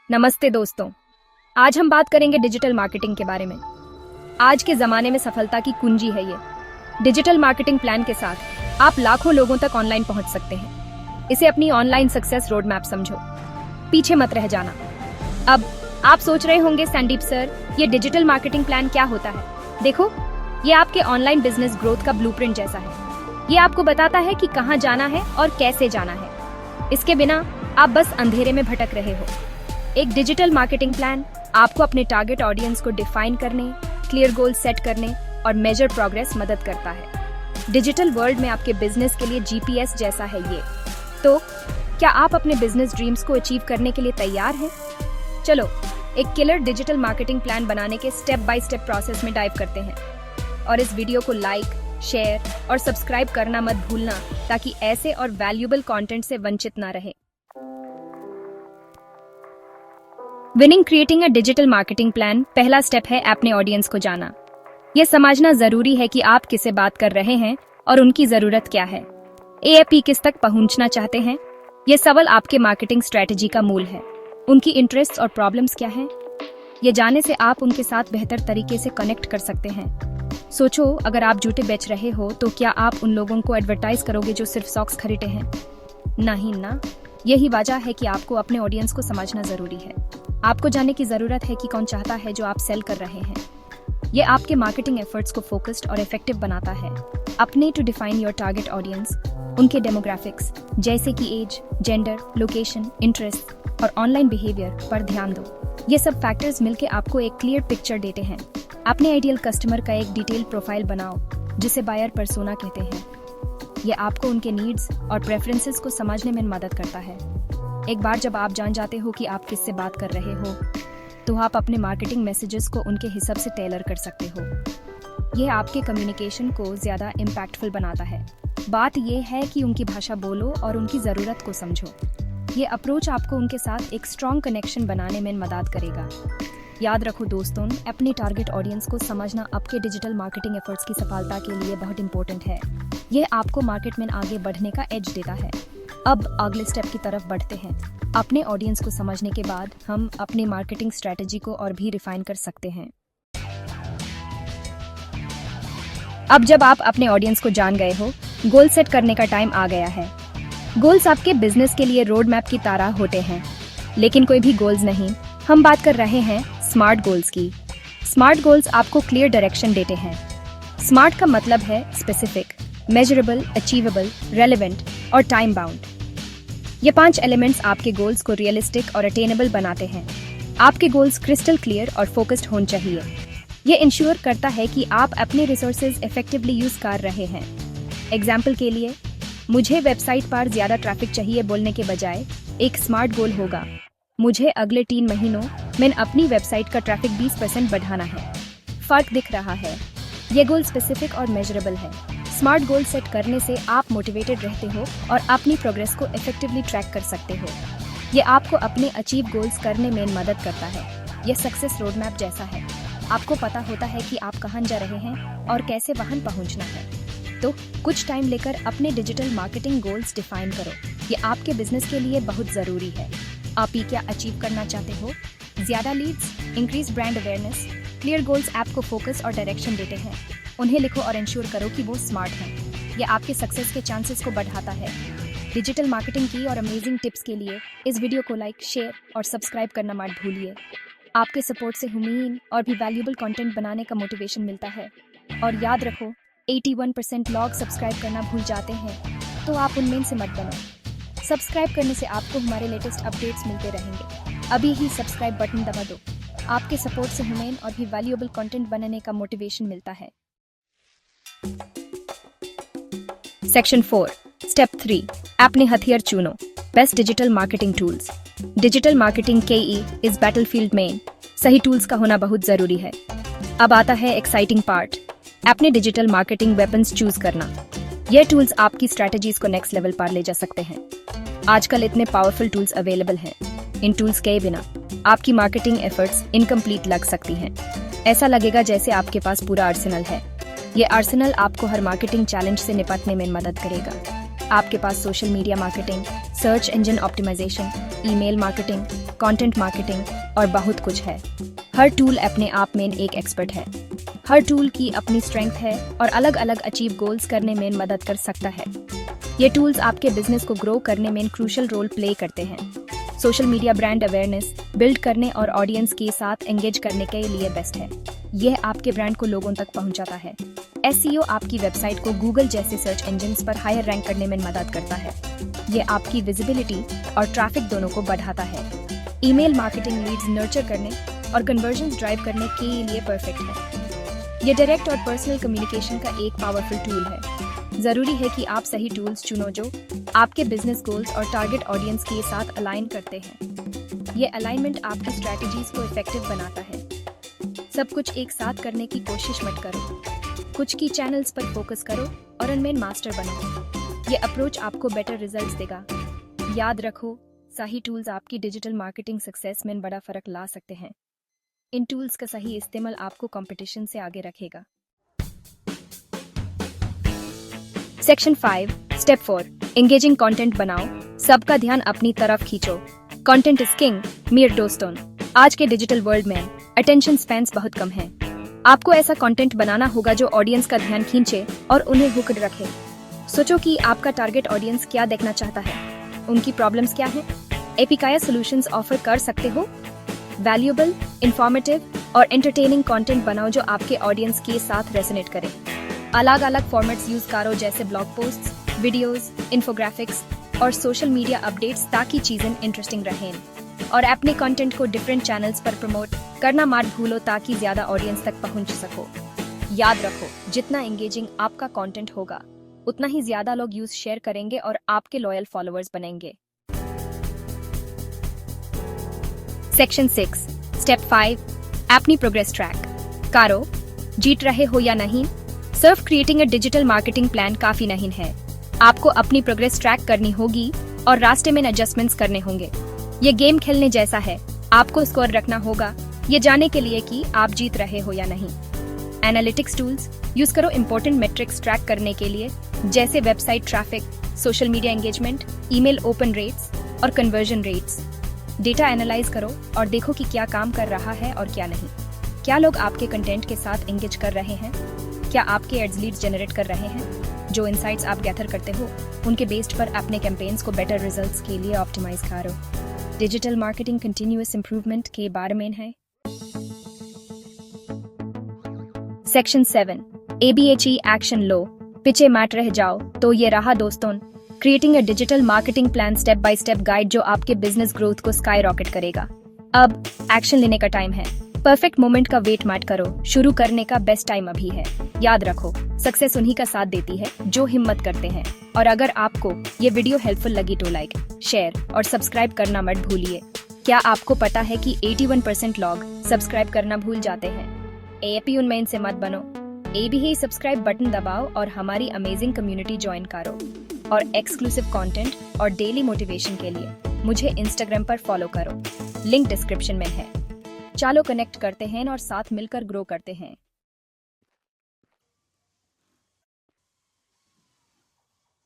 नमस्ते दोस्तों, आज हम बात करेंगे डिजिटल मार्केटिंग के बारे में। आज के ज़माने में सफलता की कुंजी है ये। डिजिटल मार्केटिंग प्लान के साथ आप लाखों लोगों तक ऑनलाइन पहुंच सकते हैं। इसे अपनी ऑनलाइन सक्सेस रोड मैप समझो, पीछे मत रह जाना। अब आप सोच रहे होंगे संदीप सर, ये डिजिटल मार्केटिंग प्लान क्या होता है? देखो, ये आपके ऑनलाइन बिजनेस ग्रोथ का ब्लूप्रिंट जैसा है। ये आपको बताता है कि कहाँ जाना है और कैसे जाना है। इसके बिना आप बस अंधेरे में भटक रहे हो। एक डिजिटल मार्केटिंग प्लान आपको अपने टारगेट ऑडियंस को डिफाइन करने, क्लियर गोल सेट करने और मेजर प्रोग्रेस मदद करता है। डिजिटल वर्ल्ड में आपके बिजनेस के लिए जीपीएस जैसा है ये। तो क्या आप अपने बिजनेस ड्रीम्स को अचीव करने के लिए तैयार हैं? चलो एक किलर डिजिटल मार्केटिंग प्लान बनाने के स्टेप बाय स्टेप प्रोसेस में डाइव करते हैं। और इस वीडियो को लाइक, शेयर और सब्सक्राइब करना मत भूलना, ताकि ऐसे और वैल्यूएबल कंटेंट से वंचित ना रहे। Winning creating a digital marketing plan. पहला स्टेप है अपने ऑडियंस को जाना। यह समझना जरूरी है कि आप किससे बात कर रहे हैं और उनकी जरूरत क्या है। एएपी किस तक पहुंचना चाहते हैं? यह सवाल आपके मार्केटिंग स्ट्रेटजी का मूल है। उनकी इंटरेस्ट और प्रॉब्लम्स क्या हैं? ये जानने से आप उनके साथ बेहतर तरीके से कनेक्ट कर सकते हैं। सोचो, अगर आप जूते बेच रहे हो तो क्या आप उन लोगों को एडवर्टाइज करोगे जो सिर्फ सॉक्स खरीदे हैं? नहीं ना। यही वजह है कि आपको अपने ऑडियंस को समझना जरूरी है। आपको जानने की जरूरत है कि कौन चाहता है जो आप सेल कर रहे हैं। ये आपके मार्केटिंग एफर्ट्स को फोकस्ड और इफेक्टिव बनाता है। अपने to define your target audience, उनके डेमोग्राफिक्स जैसे कि एज, जेंडर, लोकेशन, इंटरेस्ट और ऑनलाइन बिहेवियर पर ध्यान दो। ये सब फैक्टर्स मिलकर आपको एक क्लियर पिक्चर देते हैं। अपने आइडियल कस्टमर का एक डिटेल प्रोफाइल बनाओ, जिसे बायर पर्सोना कहते हैं। ये आपको उनके नीड्स और प्रेफरेंसेस को समझने में मदद करता है। एक बार जब आप जान जाते हो कि आप किससे बात कर रहे हो, तो आप अपने मार्केटिंग मैसेजेस को उनके हिसाब से टेलर कर सकते हो। यह आपके कम्युनिकेशन को ज़्यादा इम्पैक्टफुल बनाता है। बात यह है कि उनकी भाषा बोलो और उनकी ज़रूरत को समझो। ये अप्रोच आपको उनके साथ एक स्ट्रॉन्ग कनेक्शन बनाने में मदद करेगा। याद रखो दोस्तों, अपने टारगेट ऑडियंस को समझना आपके डिजिटल मार्केटिंग एफर्ट्स की सफलता के लिए बहुत इंपॉर्टेंट है। यह आपको मार्केट में आगे बढ़ने का एज देता है। अब अगले स्टेप की तरफ बढ़ते हैं। अपने ऑडियंस को समझने के बाद हम अपनी मार्केटिंग स्ट्रेटजी को और भी रिफाइन कर सकते हैं। अब जब आप अपने ऑडियंस को जान गए हो, गोल सेट करने का टाइम आ गया है। गोल्स आपके बिजनेस के लिए रोड मैप की तरह होते हैं, लेकिन कोई भी गोल्स नहीं। हम बात कर रहे हैं स्मार्ट गोल्स की। स्मार्ट गोल्स आपको क्लियर डायरेक्शन देते हैं। स्मार्ट का मतलब है स्पेसिफिक, मेजरेबल, अचीवेबल, रेलेवेंट और टाइम बाउंड। ये 5 एलिमेंट्स आपके गोल्स को रियलिस्टिक और अटेनेबल बनाते हैं। आपके गोल्स क्रिस्टल क्लियर और फोकस्ड होने चाहिए। ये इंश्योर करता है कि आप अपने रिसोर्सेज इफेक्टिवली यूज कर रहे हैं। एग्जाम्पल के लिए, मुझे वेबसाइट पर ज्यादा ट्रैफिक चाहिए बोलने के बजाय एक स्मार्ट गोल होगा, मुझे अगले 3 महीनों में अपनी वेबसाइट का ट्रैफिक 20% बढ़ाना है। फर्क दिख रहा है? ये गोल स्पेसिफिक और मेजरेबल है। स्मार्ट गोल सेट करने से आप मोटिवेटेड रहते हो और अपनी प्रोग्रेस को इफेक्टिवली ट्रैक कर सकते हो। ये आपको अपने अचीव गोल्स करने में मदद करता है। यह सक्सेस रोड मैप जैसा है। आपको पता होता है कि आप कहाँ जा रहे हैं और कैसे वहां पहुंचना है। तो कुछ टाइम लेकर अपने डिजिटल मार्केटिंग गोल्स डिफाइन करो। ये आपके बिजनेस के लिए बहुत जरूरी है। आप ही क्या अचीव करना चाहते हो? ज्यादा leads, increase brand awareness. Clear goals ऐप को फोकस और डायरेक्शन देते हैं। उन्हें लिखो और इंश्योर करो कि वो स्मार्ट हैं। यह आपके सक्सेस के चांसेस को बढ़ाता है। डिजिटल मार्केटिंग की और अमेजिंग टिप्स के लिए इस वीडियो को लाइक, शेयर और सब्सक्राइब करना मत भूलिए। आपके सपोर्ट से हमें और भी वैल्यूएबल कंटेंट बनाने का मोटिवेशन मिलता है। और याद रखो, 81% लोग सब्सक्राइब करना भूल जाते हैं, तो आप उनमें से मत बनो। सब्सक्राइब करने से आपको हमारे लेटेस्ट अपडेट्स मिलते रहेंगे। अभी ही सब्सक्राइब बटन दबा दो। आपके सपोर्ट से हमें और भी वैल्यूएबल कंटेंट बनाने का मोटिवेशन मिलता है। सेक्शन 4, स्टेप 3, अपने हथियार चुनो। Best digital marketing tools. Digital marketing के इस बैटलफील्ड में सही टूल्स का होना बहुत जरूरी है। अब आता है एक्साइटिंग पार्ट, अपने डिजिटल मार्केटिंग वेपन्स चूज करना। ये टूल्स आपकी स्ट्रेटजीज को नेक्स्ट लेवल पर ले जा सकते हैं। आजकल इतने पावरफुल टूल्स अवेलेबल हैं। इन टूल्स के बिना आपकी मार्केटिंग एफर्ट्स इनकम्प्लीट लग सकती हैं। ऐसा लगेगा जैसे आपके पास पूरा आर्सेनल है। ये आर्सेनल आपको हर मार्केटिंग चैलेंज से निपटने में मदद करेगा। आपके पास social media marketing, search engine optimisation, email marketing, content marketing और बहुत कुछ है। हर टूल अपने आप में एक एक्सपर्ट है। हर टूल की अपनी स्ट्रेंथ है और अलग अलग अचीव गोल्स करने में मदद कर सकता है। ये टूल्स आपके बिजनेस को ग्रो करने में क्रूशियल रोल प्ले करते हैं। Social media brand awareness build करने और ऑडियंस के साथ एंगेज करने के लिए बेस्ट है। यह आपके ब्रांड को लोगों तक पहुंचाता है। एसईओ आपकी वेबसाइट को गूगल जैसे सर्च इंजन्स पर हायर रैंक करने में मदद करता है। यह आपकी विजिबिलिटी और ट्रैफिक दोनों को बढ़ाता है। ईमेल मार्केटिंग लीड्स नर्चर करने और कन्वर्जन ड्राइव करने के लिए परफेक्ट है। यह डायरेक्ट और पर्सनल कम्युनिकेशन का एक पावरफुल टूल है। जरूरी है कि आप सही टूल्स चुनो जो आपके बिजनेस गोल्स और टारगेट ऑडियंस के साथ अलाइन करते हैं। ये अलाइनमेंट आपकी स्ट्रैटेजीज को इफेक्टिव बनाता है। सब कुछ एक साथ करने की कोशिश मत करो। कुछ की चैनल्स पर फोकस करो और उनमें मास्टर बनो। ये अप्रोच आपको बेटर रिजल्ट्स देगा। याद रखो, सही टूल्स आपकी डिजिटल मार्केटिंग सक्सेस में बड़ा फर्क ला सकते हैं। इन टूल्स का सही इस्तेमाल आपको कंपटीशन से आगे रखेगा। सेक्शन 5 स्टेप 4 एंगेजिंग कंटेंट बनाओ। सबका ध्यान अपनी तरफ खींचो। कंटेंट इज किंग मेरे दोस्तों। आज के डिजिटल वर्ल्ड में अटेंशन स्पैन्स बहुत कम है। आपको ऐसा कंटेंट बनाना होगा जो ऑडियंस का ध्यान खींचे और उन्हें हुक्ड रखे। सोचो कि आपका टारगेट ऑडियंस क्या देखना चाहता है, उनकी प्रॉब्लम्स क्या हैं। एपिकाया सॉल्यूशंस ऑफर कर सकते हो। वैल्यूएबल, इंफॉर्मेटिव और एंटरटेनिंग कंटेंट बनाओ जो आपके ऑडियंस के साथ रेजोनेट करे। अलग अलग फॉर्मेट्स यूज करो जैसे ब्लॉग पोस्ट्स, वीडियोस, इन्फोग्राफिक्स और सोशल मीडिया अपडेट्स ताकि चीजें इंटरेस्टिंग रहें। और अपने कंटेंट को डिफरेंट चैनल्स पर प्रमोट करना मत भूलो ताकि ज्यादा ऑडियंस तक पहुंच सको। याद रखो, जितना एंगेजिंग आपका कंटेंट होगा उतना ही ज्यादा लोग यूज शेयर करेंगे और आपके लॉयल फॉलोअर्स बनेंगे। सेक्शन 6 स्टेप 5 अपनी प्रोग्रेस ट्रैक करो। जीत रहे हो या नहीं, सिर्फ creating a digital marketing plan काफी नहीं है। आपको अपनी प्रोग्रेस ट्रैक करनी होगी और रास्ते में एडजस्टमेंट्स करने होंगे। ये गेम खेलने जैसा है। आपको स्कोर रखना होगा ये जानने के लिए कि आप जीत रहे हो या नहीं। एनालिटिक्स टूल्स यूज करो इंपॉर्टेंट मेट्रिक्स ट्रैक करने के लिए जैसे website traffic, social media engagement, email open rates और कन्वर्जन रेट्स। डेटा एनालाइज करो और देखो कि क्या काम कर रहा है और क्या नहीं। क्या लोग आपके कंटेंट के साथ एंगेज कर रहे हैं? क्या आपके एड्स लीड्स जनरेट कर रहे हैं? जो इनसाइट्स आप गैदर करते हो उनके बेस्ड पर अपने कैंपेन्स को बेटर रिजल्ट्स के लिए ऑप्टिमाइज करो। डिजिटल मार्केटिंग कंटिन्यूअस इंप्रूवमेंट के बारे में है। सेक्शन 7 ABHE एक्शन लो। पीछे मत रह जाओ। तो ये रहा दोस्तों, creating a digital marketing plan step by step guide जो आपके बिजनेस ग्रोथ को स्काई रॉकेट करेगा। अब एक्शन लेने का टाइम है। परफेक्ट मोमेंट का वेट मत करो। शुरू करने का बेस्ट टाइम अभी है। याद रखो, सक्सेस उन्हीं का साथ देती है जो हिम्मत करते हैं। और अगर आपको ये वीडियो हेल्पफुल लगी तो लाइक, शेयर और सब्सक्राइब करना मत भूलिए। क्या आपको पता है कि 81% लोग सब्सक्राइब करना भूल जाते हैं? एपी उनमें इनसे मत बनो। ABHE सब्सक्राइब बटन दबाओ और हमारी अमेजिंग कम्युनिटी ज्वाइन करो। और एक्सक्लूसिव कंटेंट और डेली मोटिवेशन के लिए मुझे इंस्टाग्राम पर फॉलो करो। लिंक डिस्क्रिप्शन में है। चलो कनेक्ट करते हैं और साथ मिलकर ग्रो करते हैं।